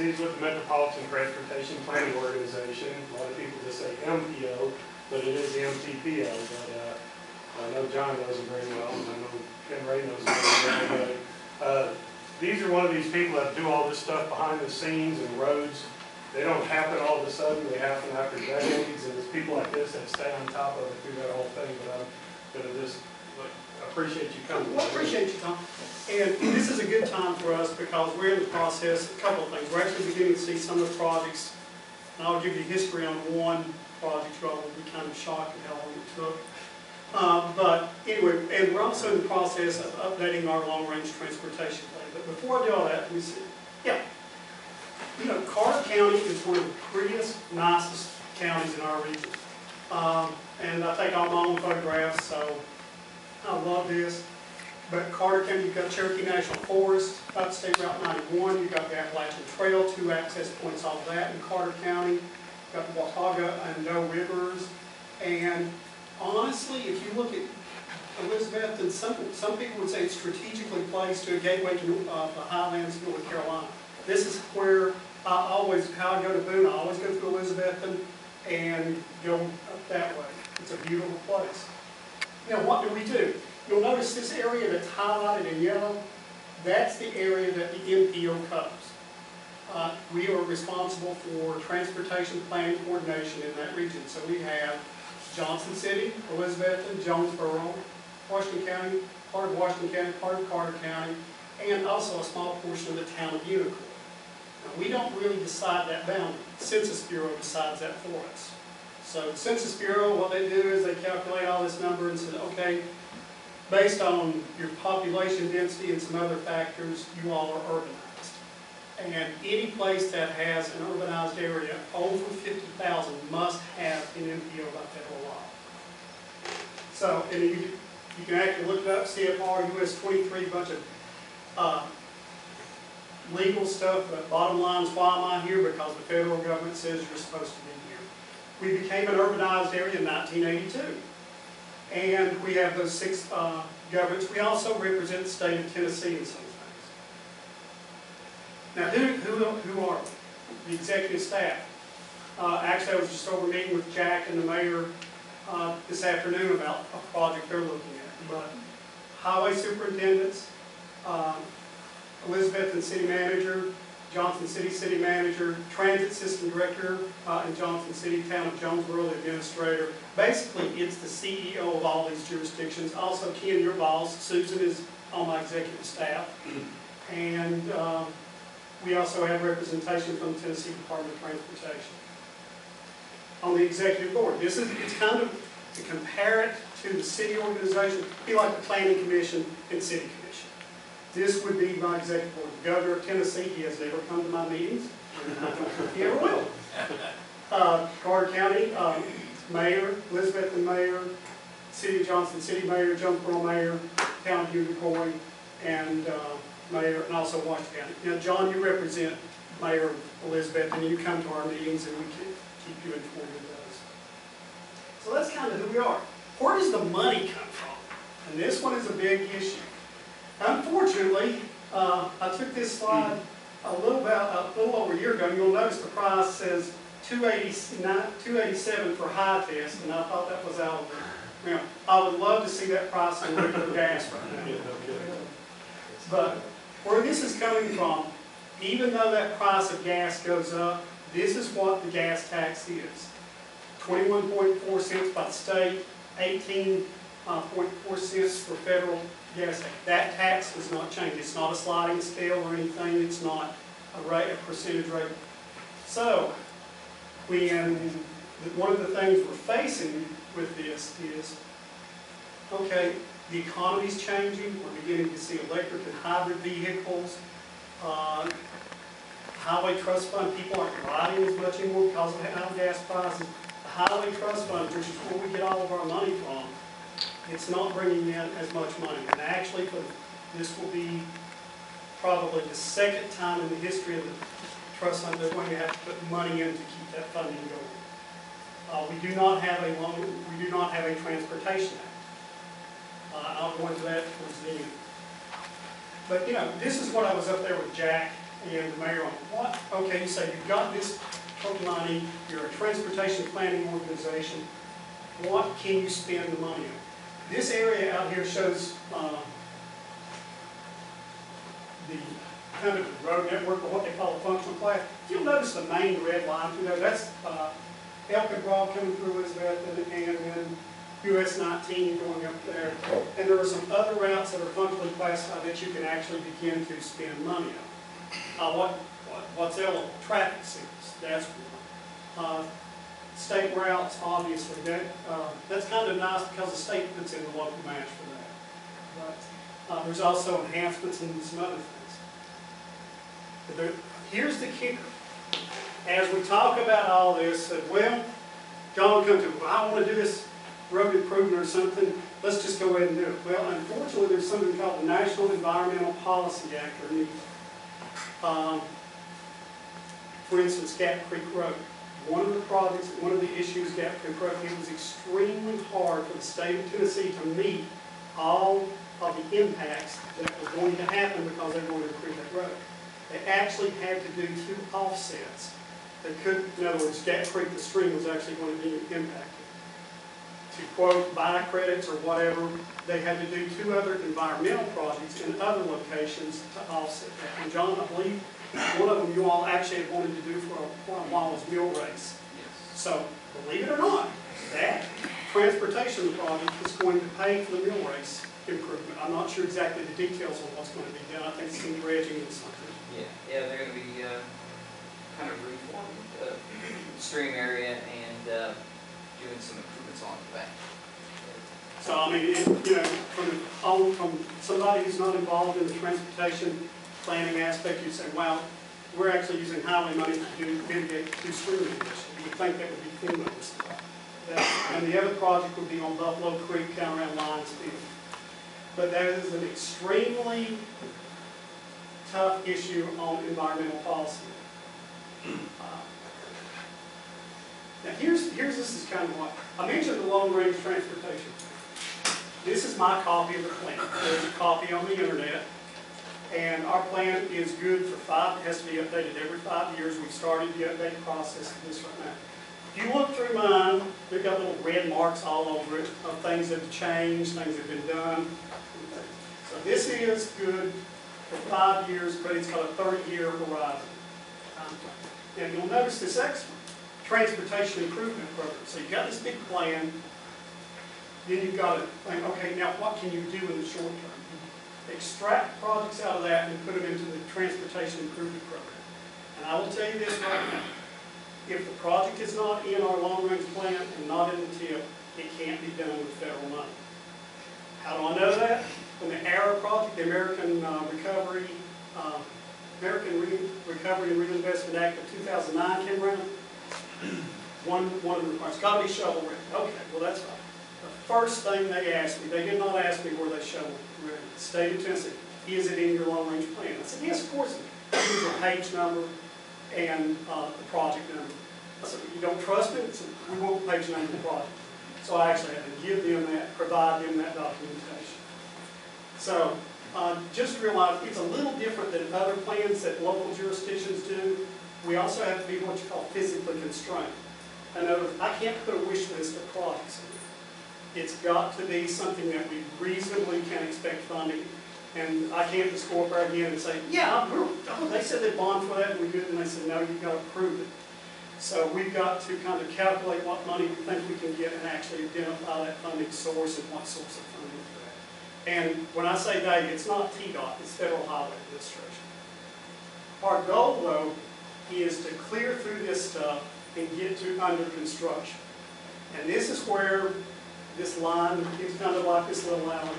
agencies with the Metropolitan Transportation Planning Organization. A lot of people just say MPO, but it is the MTPO. But I know John knows it very well, and I know Ken Ray knows it very well. But these are one of these people that do all this stuff behind the scenes and roads. They don't happen all of a sudden. They happen after decades, and it's people like this that stay on top of it through that whole thing. But I'm going to just appreciate you coming. Well, I appreciate you, Tom. And this is a good time for us because we're in the process, a couple of things. We're actually beginning to see some of the projects, and I'll give you history on one project. You all will be kind of shocked at how long it took. But anyway, and we're also in the process of updating our long-range transportation plan. But before I do all that, let me see. Yeah. You know, Carter County is one of the prettiest, nicest counties in our region. And I take all my own photographs, so I love this. But Carter County, you've got Cherokee National Forest, up State Route 91, you've got the Appalachian Trail, 2 access points off of that in Carter County. You've got the Watauga and Doe Rivers. And honestly, if you look at Elizabethton, some people would say it's strategically placed to a gateway to the Highlands, North Carolina. This is where how I go to Boone, I always go through Elizabethton and go up that way. It's a beautiful place. Now, what do? You'll notice this area that's highlighted in yellow, that's the area that the MPO covers. We are responsible for transportation planning coordination in that region. So we have Johnson City, Elizabethton, Jonesboro, Washington County, part of Washington County, part of Carter County, and also a small portion of the town of Unicoi. Now, we don't really decide that boundary. The Census Bureau decides that for us. So the Census Bureau, what they do is they calculate all this number and say, okay, based on your population density and some other factors, you all are urbanized. And any place that has an urbanized area over 50,000 must have an MPO by federal law. So, and you can actually look it up, CFR US 23, bunch of legal stuff, but bottom line is, why am I here? Because the federal government says you're supposed to be here. We became an urbanized area in 1982. And we have those 6 governments. We also represent the state of Tennessee in some things. Now, who are we? The executive staff. Actually, I was just over meeting with Jack and the mayor this afternoon about a project they're looking at. But highway superintendents, Elizabethton city manager, Johnson City city manager, transit system director, and Johnson City town of Jonesboro administrator. Basically, it's the CEO of all these jurisdictions. Also, Ken, your boss, Susan, is on my executive staff. And we also have representation from the Tennessee Department of Transportation. On the executive board, it's kind of, to compare it to the city organization, it'd be like the Planning Commission and City Commission. This would be my executive board. The governor of Tennessee, he has never come to my meetings. He ever will. Carter County, mayor, Elizabethton mayor, City of Johnson City mayor, Jonesboro mayor, town of Unicoi, and mayor, and also Washington County. Now, John, you represent Mayor Elizabeth, and you come to our meetings, and we can keep you informed of those. So that's kind of who we are. Where does the money come from? And this one is a big issue. Unfortunately, I took this slide a little over a year ago, and you'll notice the price says $287 for high test, and I thought that was out of there. Now, I would love to see that price on regular gas right now. But where this is coming from, even though that price of gas goes up, this is what the gas tax is. 21.4 cents by the state, 18.4 cents for federal gas tax. That tax does not change. It's not a sliding scale or anything. It's not a percentage rate. So, one of the things we're facing with this is, okay, the economy's changing. We're beginning to see electric and hybrid vehicles. Highway trust fund, people aren't riding as much anymore because of high gas prices. The highway trust fund, which is where we get all of our money from, it's not bringing in as much money. And actually, this will be probably the second time in the history of the trust fund they're going to have to put money in to keep that funding going. We do not have a transportation act. I'll go into that towards the end. But this is what I was up there with Jack And the mayor on what? Okay, you say you've got this money, you're a transportation planning organization, what can you spend the money on? This area out here shows the kind of the road network, or what they call a functional class. You'll notice the main red line through there, that's Elkin Broad coming through Elizabethton, and then US 19 going up there. And there are some other routes that are functionally classified that you can actually begin to spend money on. What's eligible? Traffic signals, that's one. State routes, obviously, that's kind of nice because the state puts in the local match for that. But there's also enhancements and some other things. But here's the kicker. As we talk about all this, well, John comes to, well, I want to do this road improvement or something, let's just go ahead and do it. Well, unfortunately, there's something called the National Environmental Policy Act, or NEPA. For instance, Gap Creek Road. One of the projects, one of the issues, Gap Creek Road, it was extremely hard for the state of Tennessee to meet all of the impacts that were going to happen because they were going to improve that road. They actually had to do 2 offsets. They could, in other words, Gap Creek, the stream, was actually going to be impacted. To quote, buy credits or whatever, they had to do 2 other environmental projects in other locations to offset that. And John, I believe one of them you all actually had wanted to do for a while was Mill Race. Yes. So, believe it or not, that transportation project is going to pay for the Mill Race improvement. I'm not sure exactly the details on what's going to be done. I think it's some dredging and something. Yeah, they're going to be kind of reforming the stream area and doing some improvements on the bank. So I mean, you know, from somebody who's not involved in the transportation planning aspect, you say, wow, we're actually using highway money to mitigate stream erosion. You would think that would be FEMA. And the other project would be on Buffalo Creek, kind of around Lions Field. But that is an extremely tough issue on environmental policy. Now this is kind of what, I mentioned the long-range transportation. This is my copy of the plan. There's a copy on the internet. And our plan is good for it has to be updated every 5 years. We've started the update process of this right now. If you look through mine, they've got little red marks all over it of things that have changed, things that have been done. So this is good for 5 years, but it's got a 30-year horizon. And you'll notice this excellent transportation improvement program. So you've got this big plan, then you've got to think, okay, now what can you do in the short term? Extract projects out of that and put them into the transportation improvement program. And I will tell you this right now, if the project is not in our long-range plan and not in the TIP, it can't be done with federal money. How do I know that? When the ARA project, the American Recovery and Reinvestment Act of 2009 came around, one of the requirements, got to be shovel ready. Okay, well that's fine. The first thing they asked me, they did not ask me where they shovel ready. The state of Tennessee, is it in your long-range plan? I said, yes, of course it is. Here's the page number and the project number. I said, you don't trust me? So we want the page number of the project. So I actually had to give them that, provide them that documentation. So just realize it's a little different than other plans that local jurisdictions do. We also have to be what you call physically constrained. In other words, I can't put a wish list of projects in. It's got to be something that we reasonably can expect funding. And I can't just go up there again and say, yeah, they said they bond for that and we did, and they said, no, you've got to prove it. So we've got to kind of calculate what money we think we can get and actually identify that funding source and what source of funding for that. And when I say they, it's not TDOT, it's Federal Highway Administration. Our goal, though, is to clear through this stuff and get to under construction. And this is where this line is kind of like this little alley.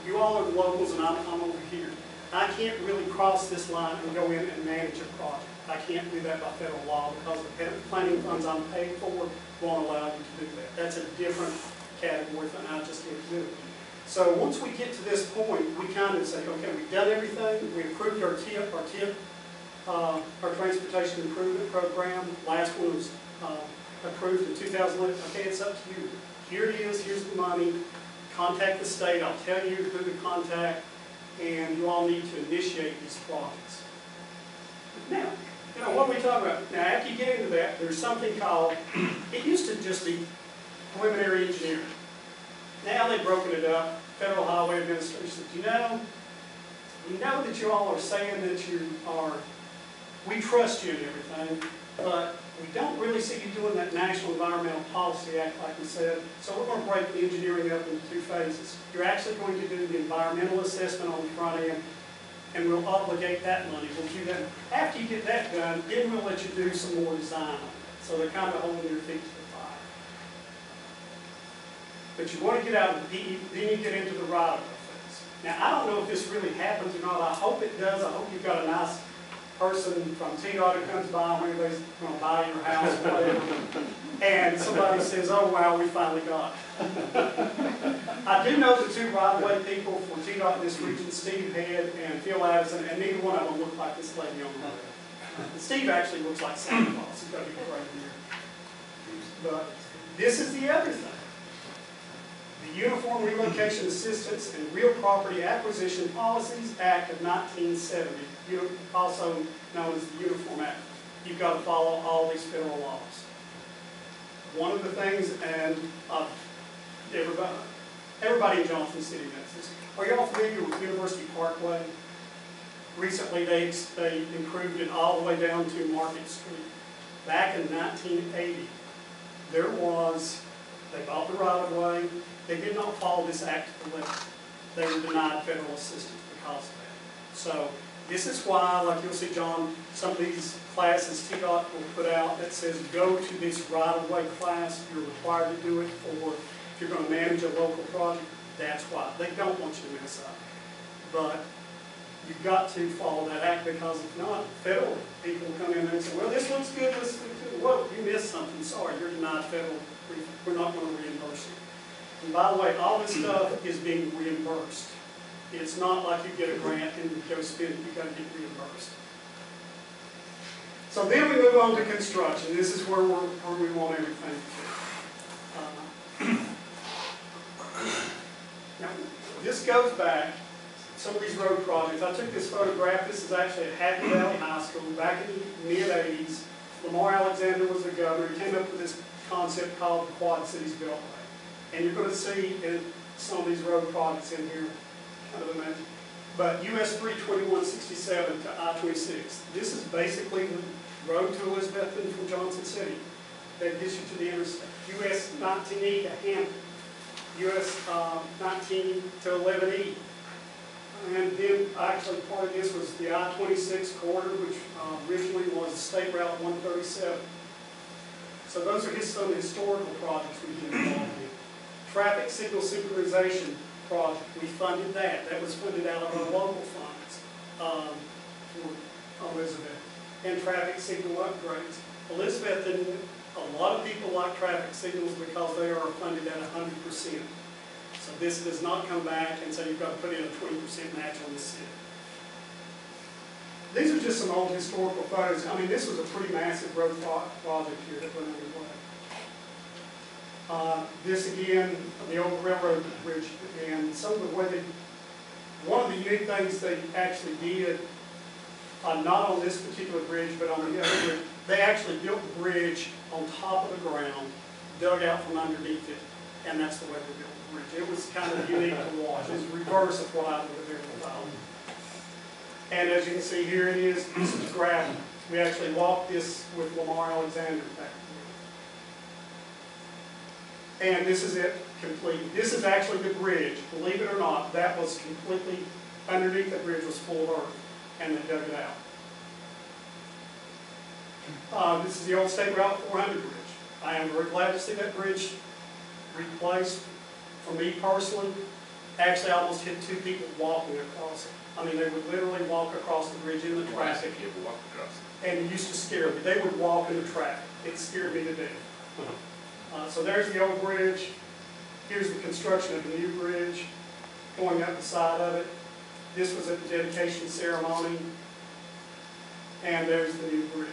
You all are the locals and I'm over here. I can't really cross this line and go in and manage a project. I can't do that by federal law because the planning funds I'm paid for won't allow you to do that. That's a different category than I just can't do. So once we get to this point, we kind of say, okay, we've done everything. We approved our TIP, our Transportation Improvement Program. Last one was approved in 2011. Okay, it's up to you. Here it is, here's the money. Contact the state, I'll tell you who to contact, and you all need to initiate these projects. Now, you know, what are we talking about? Now, after you get into that, there's something called, it used to just be preliminary engineering. Now they've broken it up. Federal Highway Administration said, you know, we know that you all are saying that you are, we trust you and everything, but we don't really see you doing that National Environmental Policy Act like we said, so we're going to break the engineering up into 2 phases. You're actually going to do the environmental assessment on the front end, and we'll obligate that money. We'll do that. After you get that done, then we'll let you do some more design on it. So they're kind of holding your feet to the fire. But you want to get out of the PE, then you get into the right-of-way phase. Now, I don't know if this really happens or not. I hope it does. I hope you've got a nice person from TDOT who comes by when they're going to buy your house or whatever, and somebody says, oh wow, we finally got it. I do know the 2 right-of-way people for TDOT in this region, Steve Head and Phil Addison, and neither one of them look like this lady on the road. Steve actually looks like Santa Claus. He's got a big gray beard. But this is the other thing. The Uniform Relocation Assistance and Real Property Acquisition Policies Act of 1970, also known as the Uniform Act. You've got to follow all these federal laws. One of the things, and everybody in Johnson City knows this. Are you all familiar with University Parkway? Recently they improved it all the way down to Market Street. Back in 1980, they bought the right-of-way. They did not follow this act to the letter. They were denied federal assistance because of that. So this is why, like you'll see, John, some of these classes TDOT will put out that says go to this right-of-way class. You're required to do it for, if you're going to manage a local project. That's why. They don't want you to mess up. But you've got to follow that act, because if not, federal people come in there and say, well, this looks good, this looks good. Whoa, you missed something. Sorry, you're denied federal. We're not going to reimburse you. And by the way, all this stuff is being reimbursed. It's not like you get a grant and you go spend it, you've got to get reimbursed. So then we move on to construction. This is where we want everything to be. Now, this goes back, some of these road projects. I took this photograph. This is actually at Happy Valley High School back in the mid-'80s. Lamar Alexander was the governor. He came up with this concept called the Quad Cities Beltway. And you're going to see in some of these road projects in here, kind of amazing. But US 32167 to I-26. This is basically the road to Elizabethton from Johnson City that gets you to the interstate. US 19E to Hampton. US 19 to 11E. And then actually part of this was the I-26 corridor, which originally was State Route 137. So those are some historical projects we've been involved in. Traffic signal synchronization project, we funded that. That was funded out of our local funds for Elizabeth. And traffic signal upgrades. Elizabethton, a lot of people like traffic signals because they are funded at 100%. So this does not come back and say you've got to put in a 20% match on the city. These are just some old historical photos. I mean, this was a pretty massive road project here that went underway. This again, the old railroad bridge, and some of the way one of the unique things they actually did, not on this particular bridge, but on the other bridge, they actually built the bridge on top of the ground, dug out from underneath it, and that's the way they built the bridge. It was kind of unique to watch. It's the reverse of what I would have ever thought. And as you can see here it is, this is gravel. We actually walked this with Lamar Alexander back there. And this is it complete. This is actually the bridge. Believe it or not, that was completely, underneath the bridge was full of earth, and they dug it out. This is the old State Route 400 bridge. I am very glad to see that bridge replaced. For me personally, actually I almost hit 2 people walking across it. I mean, they would literally walk across the bridge in the traffic. Walk across. And it used to scare me. They would walk in the traffic. It scared me to death. So there's the old bridge. Here's the construction of the new bridge going up the side of it. This was at the dedication ceremony. And there's the new bridge.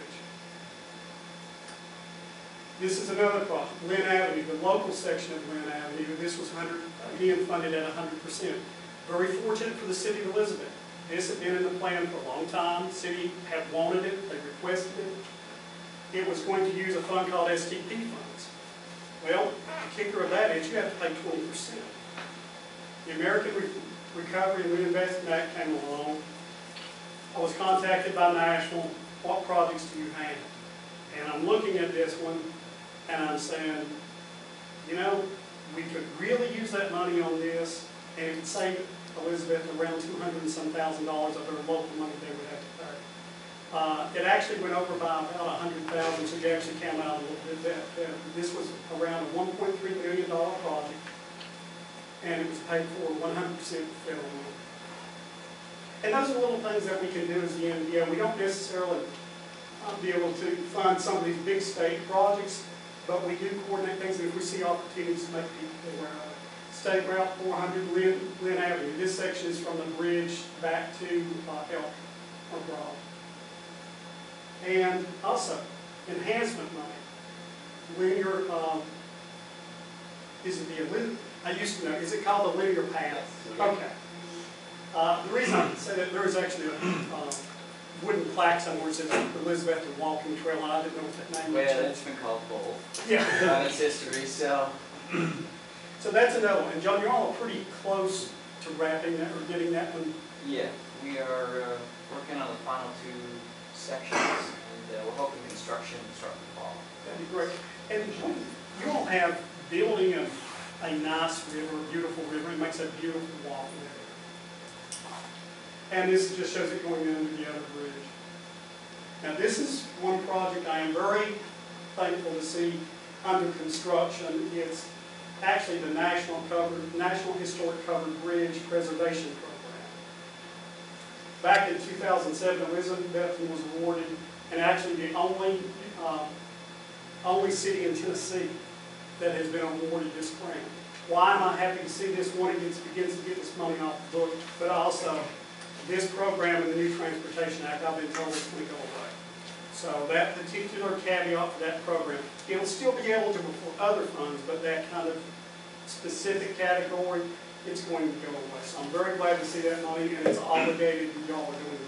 This is another project, Lynn Avenue, the local section of Lynn Avenue. This was again funded at 100%. Very fortunate for the city of Elizabeth. This had been in the plan for a long time. The city had wanted it, they requested it. It was going to use a fund called STP funds. Well, the kicker of that is you have to pay 20%. The American Recovery and Reinvestment Act came along. I was contacted by National, what projects do you have? And I'm looking at this one, and I'm saying, you know, we could really use that money on this, and it would save Elizabeth around $200 and some thousand of their local money they would have to pay. It actually went over by about $100,000, so you actually came out a little bit better. This was around a $1.3 million project, and it was paid for 100% federal money. And those are little things that we can do as the MTPO. We don't necessarily be able to fund some of these big state projects, but we do coordinate things, and if we see opportunities to make people aware of it. State Route 400 Lynn Avenue. This section is from the bridge back to Elk or Broad. And also, enhancement money. Linear, is it the Elizabeth? I used to know, is it called the linear path? Okay. The reason I say that, there is actually a wooden plaque somewhere that says Elizabethton Walking Trail, and I didn't know what that name was. Well, it's been called both. Yeah. Its history, so. So that's another one. And John, you're all pretty close to wrapping that or getting that one. Yeah, we are working on the final 2 sections, and we're hoping construction will start in the fall. That'd be great. And you all have building a nice river, a beautiful river. It makes a beautiful walk there. And this just shows it going into the other bridge. Now this is one project I am very thankful to see under construction. It's actually the National Historic Covered Bridge Preservation Program. Back in 2007, Elizabethton was awarded, and actually the only city in Tennessee that has been awarded this grant. Why am I happy to see this? One, it begins to get this money off the book, but also this program in the new Transportation Act, I've been told it's going to go away. So that particular caveat for that program, it'll still be eligible for other funds, but that kind of specific category, it's going to go away. So I'm very glad to see that money, and it's obligated, and y'all are doing the